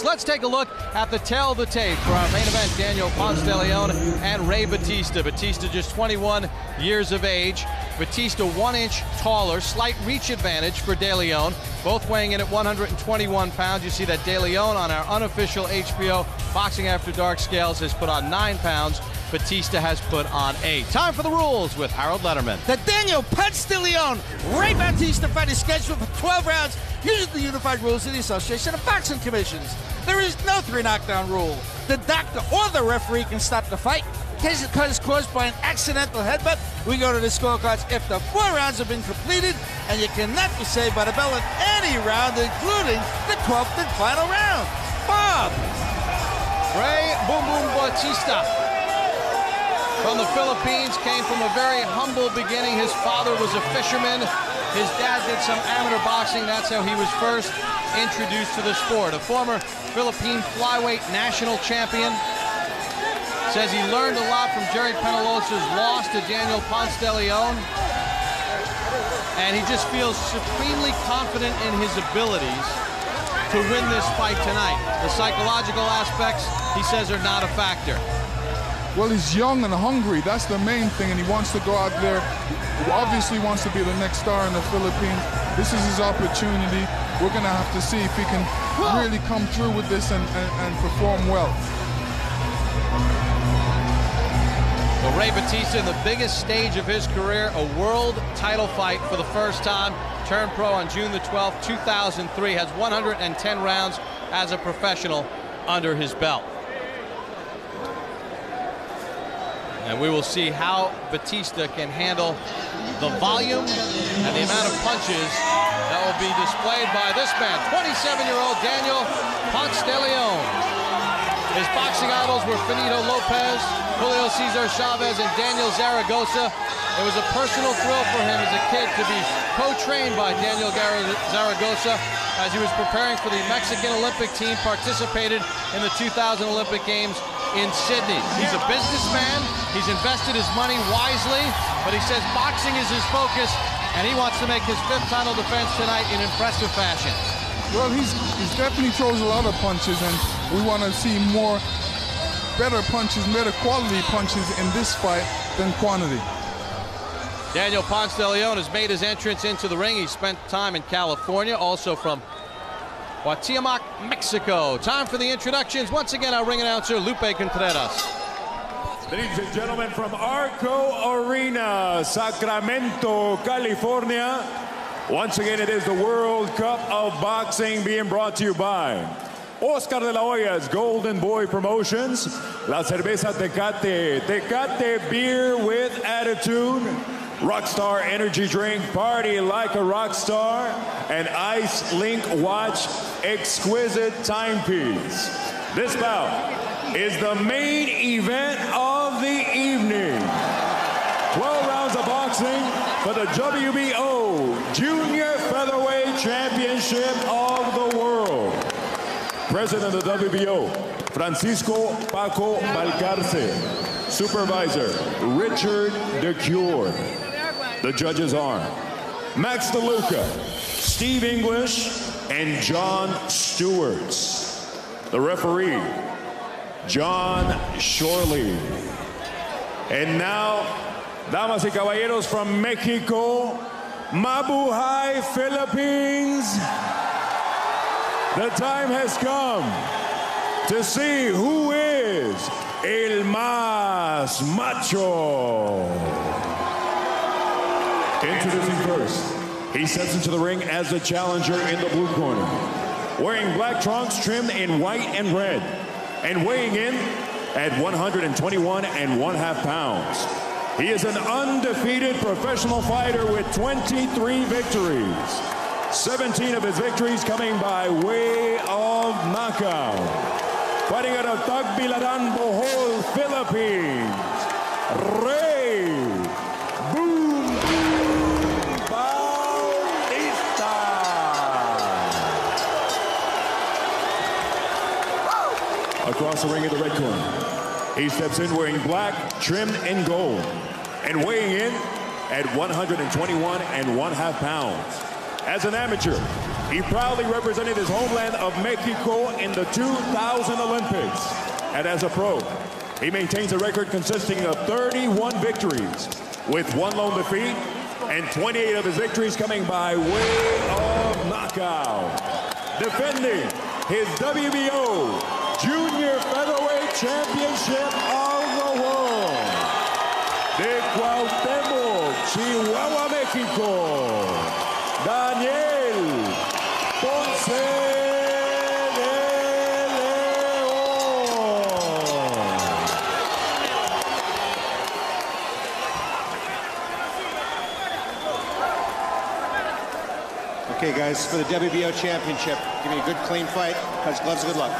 Let's take a look at the tail of the tape for our main event, Daniel Ponce de Leon and Ray Bautista. Bautista just 21 years of age. Bautista 1 inch taller, slight reach advantage for De Leon, both weighing in at 121 pounds. You see that De Leon on our unofficial HBO Boxing After Dark scales has put on 9 pounds. Bautista has put on 8. Time for the rules with Harold Letterman. The Daniel Ponce de Leon Ray Bautista fight is scheduled for 12 rounds using the unified rules of the Association of Boxing Commissions. There is no 3 knockdown rule. The doctor or the referee can stop the fight. In case the cut is caused by an accidental headbutt, we go to the scorecards if the 4 rounds have been completed, and you cannot be saved by the bell in any round, including the 12th and final round. Bob! Ray Boom Boom Bautista from the Philippines, came from a very humble beginning. His father was a fisherman. His dad did some amateur boxing. That's how he was first introduced to the sport. A former Philippine flyweight national champion. Says he learned a lot from Jerry Penalosa's loss to Daniel Ponce de Leon. And he just feels supremely confident in his abilities to win this fight tonight. The psychological aspects, he says, are not a factor. Well, he's young and hungry. That's the main thing, and he wants to go out there. He obviously wants to be the next star in the Philippines. This is his opportunity. We're going to have to see if he can really come through with this and perform well. Well, Ray Bautista, in the biggest stage of his career, a world title fight for the first time. Turned pro on June the 12th, 2003. Has 110 rounds as a professional under his belt. And we will see how Bautista can handle the volume and the amount of punches that will be displayed by this man, 27-year-old Daniel Ponce de Leon. His boxing idols were Finito Lopez, Julio Cesar Chavez, and Daniel Zaragoza. It was a personal thrill for him as a kid to be co-trained by Daniel Zaragoza as he was preparing for the Mexican Olympic team, participated in the 2000 Olympic Games in Sydney. He's a businessman. He's invested his money wisely, but he says boxing is his focus, and he wants to make his 5th title defense tonight in impressive fashion. Well, he's definitely throws a lot of punches, and we want to see more better punches, better quality punches in this fight than quantity. Daniel Ponce de Leon has made his entrance into the ring. He spent time in California, also from Guatemala, Mexico. Time for the introductions. Once again, our ring announcer, Lupe Contreras. Ladies and gentlemen, from Arco Arena, Sacramento, California. Once again, it is the World Cup of Boxing being brought to you by Oscar de la Hoya's Golden Boy Promotions, La Cerveza Tecate, Tecate Beer with Attitude, Rockstar Energy Drink, Party Like a Rockstar, and Ice Link Watch Exquisite Timepiece. This bout is the main event of the evening. 12 rounds of boxing for the WBO Junior Featherweight Championship of the World. President of the WBO, Francisco Paco Valcarce. Supervisor, Richard DeCure. The judges are Max DeLuca, Steve English, and John Stewarts. The referee, John Shorley. And now, damas y caballeros from Mexico, Mabuhay, Philippines. The time has come to see who is El Más Macho. Introducing first, he steps into the ring as the challenger in the blue corner, wearing black trunks trimmed in white and red, and weighing in at 121 1/2 pounds. He is an undefeated professional fighter with 23 victories. 17 of his victories coming by way of knockout. Fighting out of Tagbilaran, Bohol, Philippines, Ray Boom Bautista. Across the ring in the red corner, he steps in wearing black, trimmed in gold, and weighing in at 121 1/2 pounds. As an amateur, He proudly represented his homeland of Mexico in the 2000 Olympics. And as a pro, he maintains a record consisting of 31 victories, with 1 lone defeat, and 28 of his victories coming by way of knockout. Defending his WBO Junior Featherweight Championship of the World, de Cuauhtémoc, Chihuahua, Mexico, Daniel Ponce de León. Okay, guys, for the WBO Championship, give me a good, clean fight. Touch gloves, good luck.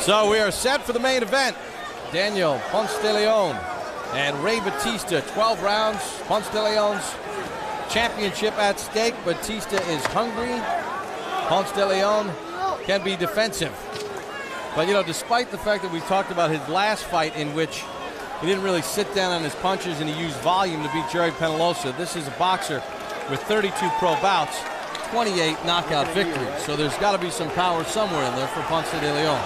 So we are set for the main event. Daniel Ponce de León and Ray Bautista, 12 rounds. Ponce de León's championship at stake. Bautista is hungry. Ponce de León can be defensive. But, you know, despite the fact that we talked about his last fight in which he didn't really sit down on his punches and he used volume to beat Jerry Penalosa, this is a boxer with 32 pro bouts, 28 knockout victories. So there's got to be some power somewhere in there for Ponce de León.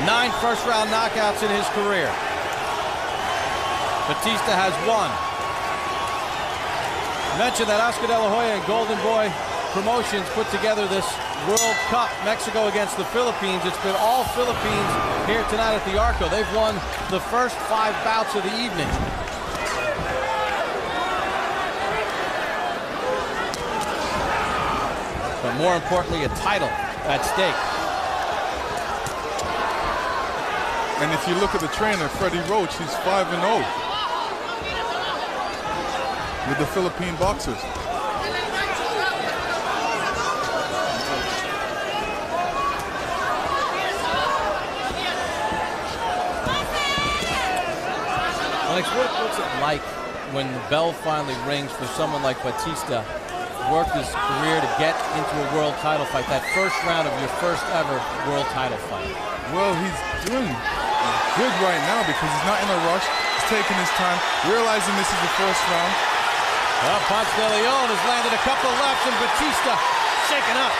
9 first-round knockouts in his career. Bautista has 1. Mentioned that Oscar De La Hoya and Golden Boy Promotions put together this World Cup, Mexico against the Philippines. It's been all Philippines here tonight at the Arco. They've won the first 5 bouts of the evening. But more importantly, a title at stake. And if you look at the trainer, Freddie Roach, he's 5-0 with the Philippine boxers. Alex, what's it like when the bell finally rings for someone like Bautista, worked his career to get into a world title fight, that first round of your first ever world title fight? Well, he's doing good right now because he's not in a rush. He's taking his time, realizing this is the first round. Well, Ponce de León has landed a couple lefts and Bautista shaken up.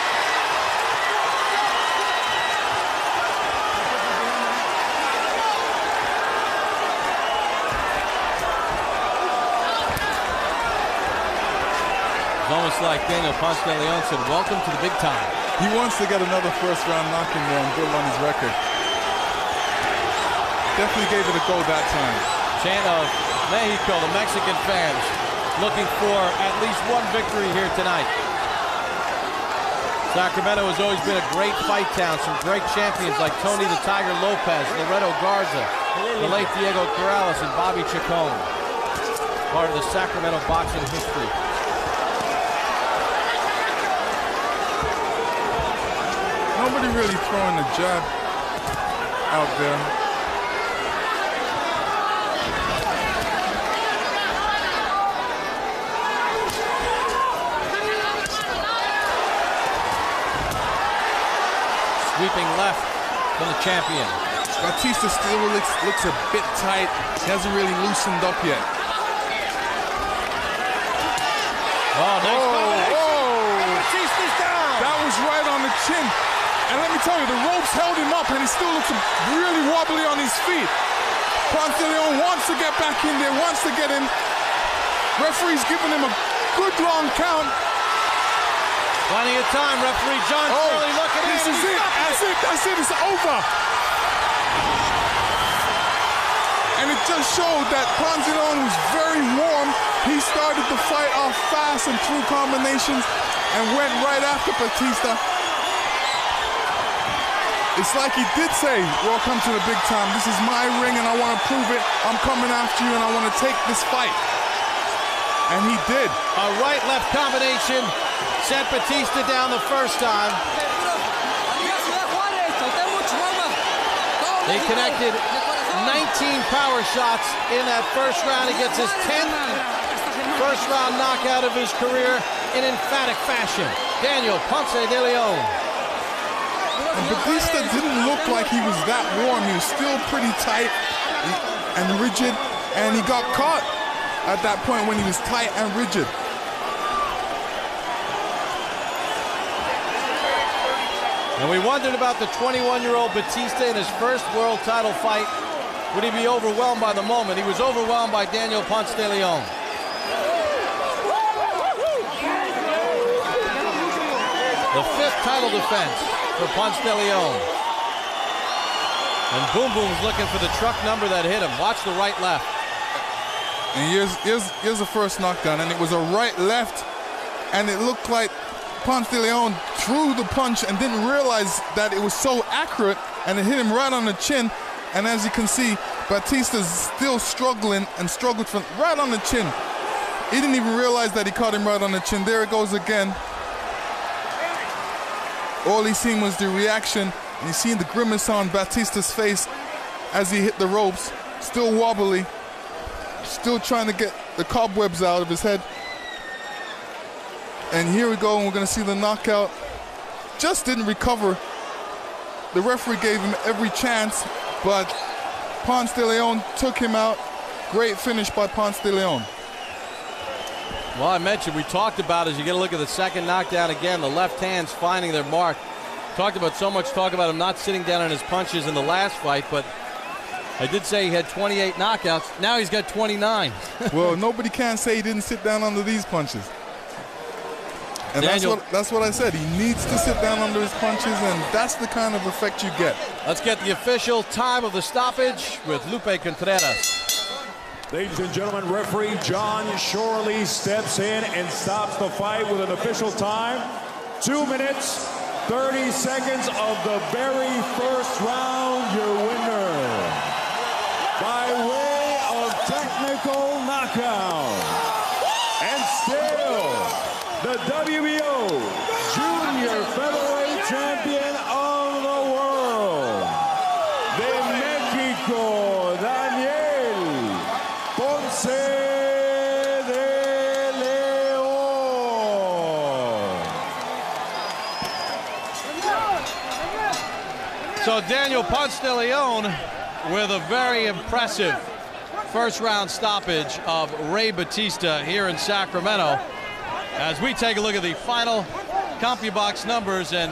It's almost like Daniel Ponce de León said, welcome to the big time. He wants to get another first round knock in there and build on his record. Definitely gave it a go that time. Chant of Mexico, the Mexican fans, looking for at least 1 victory here tonight. Sacramento has always been a great fight town. Some great champions like Tony the Tiger Lopez, Loreto Garza, the late Diego Corrales, and Bobby Chacon. Part of the Sacramento boxing history. Nobody really throwing a jab out there. Sweeping left from the champion. Bautista still looks a bit tight. He hasn't really loosened up yet. Oh, nice combination. Bautista's down. That was right on the chin. And let me tell you, the ropes held him up and he still looks really wobbly on his feet. Ponce de León wants to get back in there, wants to get in. Referee's giving him a good long count. Plenty of time, referee John Shirley looking in. This is it. That's it. It's over. And it just showed that Ponce de León was very warm. He started the fight off fast and threw combinations and went right after Bautista. It's like he did say, welcome to the big time. This is my ring and I want to prove it. I'm coming after you and I want to take this fight. And he did. A right-left combination sent Bautista down the first time. They connected 19 power shots in that first round. He gets his 10th first round knockout of his career in emphatic fashion. Daniel Ponce de León. And Bautista didn't look like he was that warm. He was still pretty tight and rigid, and he got caught at that point when he was tight and rigid. And we wondered about the 21-year-old Bautista in his first world title fight. Would he be overwhelmed by the moment? He was overwhelmed by Daniel Ponce de Leon. The fifth title defense for Ponce de Leon. And Boom Boom's looking for the truck number that hit him. Watch the right-left. And here's the first knockdown, and it was a right-left, and it looked like Ponce de Leon threw the punch and didn't realize that it was so accurate, and it hit him right on the chin. And as you can see, Bautista's still struggling and struggled from right on the chin. He didn't even realize that he caught him right on the chin. There it goes again. All he seen was the reaction, and you seen the grimace on Bautista's face as he hit the ropes, still wobbly, still trying to get the cobwebs out of his head. And here we go, and we're gonna see the knockout. Just didn't recover. The referee gave him every chance, but Ponce de Leon took him out. Great finish by Ponce de Leon. Well, I mentioned, we talked about, as you get a look at the second knockdown again, the left hand's finding their mark. Talked about so much talk about him not sitting down on his punches in the last fight, but I did say he had 28 knockouts. Now he's got 29. Well, nobody can say he didn't sit down under these punches. And that's what I said. He needs to sit down under his punches, and that's the kind of effect you get. Let's get the official time of the stoppage with Lupe Contreras. Ladies and gentlemen, referee John Shorley steps in and stops the fight with an official time. 2 minutes, 30 seconds of the very first round. Your winner by way of technical knockout. And still, the WBO Junior Featherweight Champion of the world, de Mexico, Daniel Ponce de Leon. So Daniel Ponce de Leon with a very impressive first round stoppage of Ray Bautista here in Sacramento. As we take a look at the final CompuBox numbers, and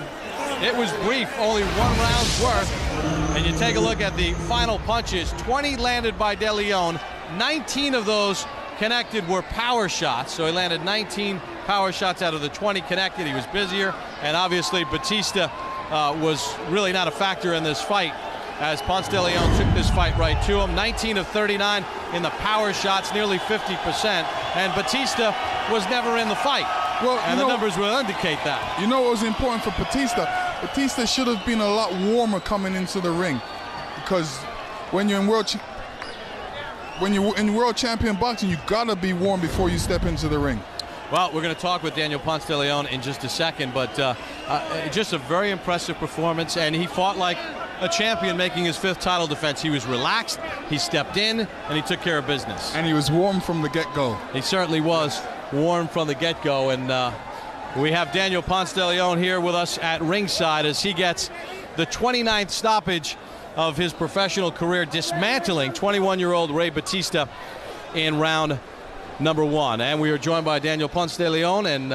it was brief, only 1 round's worth. And you take a look at the final punches, 20 landed by De Leon, 19 of those connected were power shots. So he landed 19 power shots out of the 20 connected. He was busier, and obviously Bautista was really not a factor in this fight, as Ponce de Leon took this fight right to him. 19 of 39 in the power shots, nearly 50%. And Bautista was never in the fight. Well, and the numbers will indicate that. You know what was important for Bautista? Bautista should have been a lot warmer coming into the ring, because when you're in world champion boxing, you gotta be warm before you step into the ring. Well, we're going to talk with Daniel Ponce de Leon in just a second, but just a very impressive performance, and he fought like a champion making his 5th title defense. He was relaxed, he stepped in, and he took care of business. And he was warm from the get-go. He certainly was warm from the get-go, and we have Daniel Ponce de Leon here with us at ringside as he gets the 29th stoppage of his professional career, dismantling 21-year-old Ray Bautista in round number 1. And we are joined by Daniel Ponce de Leon, and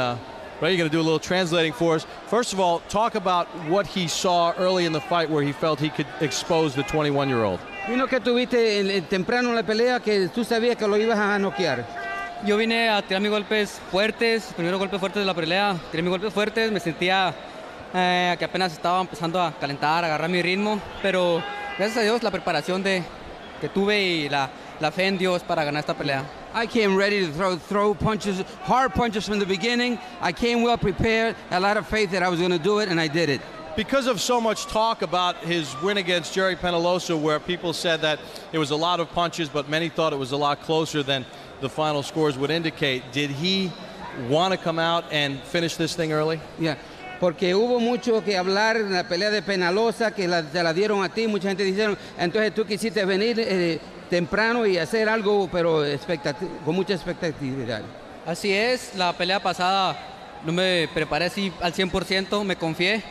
Ray, you're going to do a little translating for us. First of all, talk about what he saw early in the fight where he felt he could expose the 21-year-old. Vino que tuviste temprano en la pelea que tú sabías que lo ibas a noquear. Yo vine a tirar mis golpes fuertes, primeros golpes fuertes de la pelea. Tiré mis golpes fuertes, me sentía que apenas estaba empezando a calentar, a agarrar mi ritmo, pero gracias a Dios la preparación que tuve y la fe en Dios para ganar esta pelea. I came ready to throw punches, hard punches from the beginning. I came well prepared, a lot of faith that I was going to do it, and I did it. Because of so much talk about his win against Jerry Penalosa, where people said that it was a lot of punches, but many thought it was a lot closer than the final scores would indicate, did he want to come out and finish this thing early? Yeah. Porque hubo mucho que hablar en la pelea de Penalosa, que te la dieron a ti, mucha gente dijeron, entonces tú quisiste venir temprano y hacer algo, pero con mucha expectativa. Así es, la pelea pasada no me preparé así al 100%, me confié,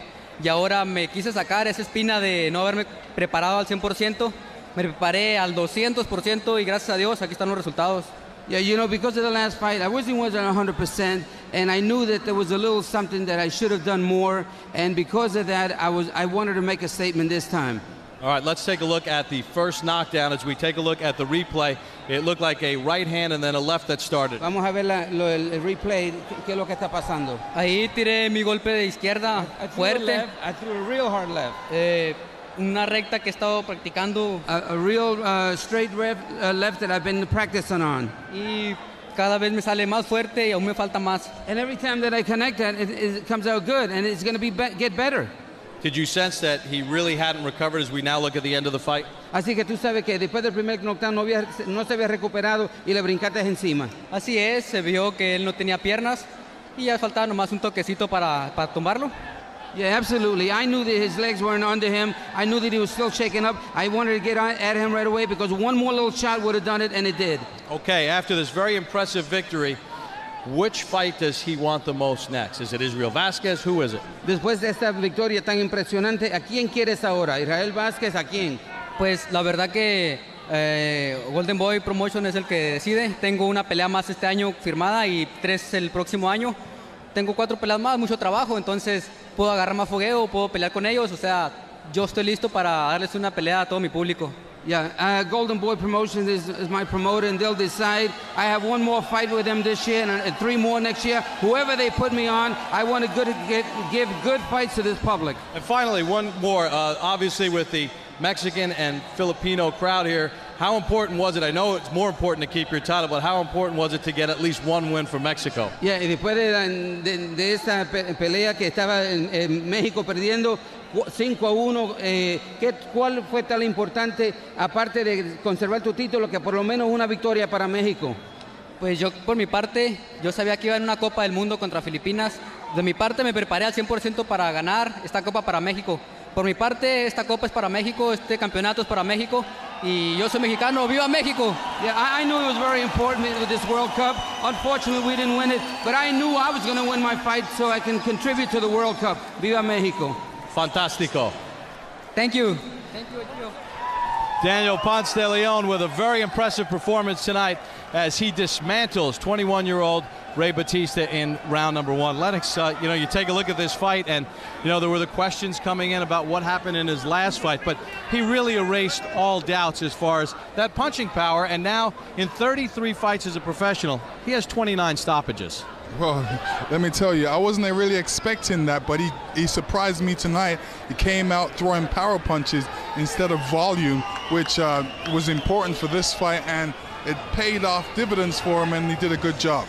y ahora me quise sacar esa espina de no haberme preparado al 100%, me preparé al 200% y gracias a Dios aquí están los resultados. Yeah, you know, because of the last fight, I wasn't 100%, and I knew that there was a little something that I should have done more, and because of that, I wanted to make a statement this time. All right, let's take a look at the first knockdown. As we take a look at the replay, it looked like a right hand and then a left that started. Vamos a ver el replay, qué es lo que está pasando. Ahí tiré mi golpe de izquierda fuerte. I threw a real hard left. Una recta que he estado practicando. A real straight left that I've been practicing on. Y cada vez me sale más fuerte y aún me falta más. And every time that I connect that, it comes out good, and it's going to get better. Did you sense that he really hadn't recovered as we now look at the end of the fight? Así que tú sabes que después del primer knockdown no se había recuperado y le brincaste encima. Así es, se vio que él no tenía piernas y ya faltaba nomás un toquecito para tumbarlo. Yeah, absolutely. I knew that his legs weren't under him. I knew that he was still shaking up. I wanted to get at him right away because one more little shot would have done it, and it did. Okay, after this very impressive victory, which fight does he want the most next? Is it Israel Vázquez? Who is it? Después de esta victoria tan impresionante, ¿a quién quieres ahora? ¿Israel Vázquez? ¿A quién? Pues la verdad que Golden Boy Promotion es el que decide. Tengo una pelea más este año firmada y 3 el próximo año. Tengo 4 peleas más, mucho trabajo, entonces puedo agarrar más fogueo, puedo pelear con ellos. O sea, yo estoy listo para darles una pelea a todo mi público. Yeah, Golden Boy Promotions is my promoter, and they'll decide. I have 1 more fight with them this year and 3 more next year. Whoever they put me on, I want to give good fights to this public. And finally, one more. Obviously, with the Mexican and Filipino crowd here, how important was it? I know it's more important to keep your title, but how important was it to get at least 1 win for Mexico? Yeah, y después de esta pelea que estaba en México perdiendo 5-1, ¿cuál fue tan importante, aparte de conservar tu título, que por lo menos una victoria para México? Pues yo, por mi parte, yo sabía que iba en una Copa del Mundo contra Filipinas. De mi parte me preparé al 100% para ganar esta Copa para México. Por mi parte, esta Copa es para México, este campeonato es para México, y yo soy mexicano. ¡Viva México! Yeah, I knew it was very important with this World Cup. Unfortunately, we didn't win it, but I knew I was going to win my fight so I can contribute to the World Cup. ¡Viva México! Fantastico. Thank you. Daniel Ponce de Leon with a very impressive performance tonight as he dismantles 21-year-old Ray Bautista in round number 1. Lennox, you take a look at this fight, and there were the questions coming in about what happened in his last fight, but he really erased all doubts as far as that punching power, and now in 33 fights as a professional, he has 29 stoppages. Well, let me tell you, I wasn't really expecting that, but he surprised me tonight. He came out throwing power punches instead of volume, which was important for this fight, and it paid off dividends for him, and he did a good job.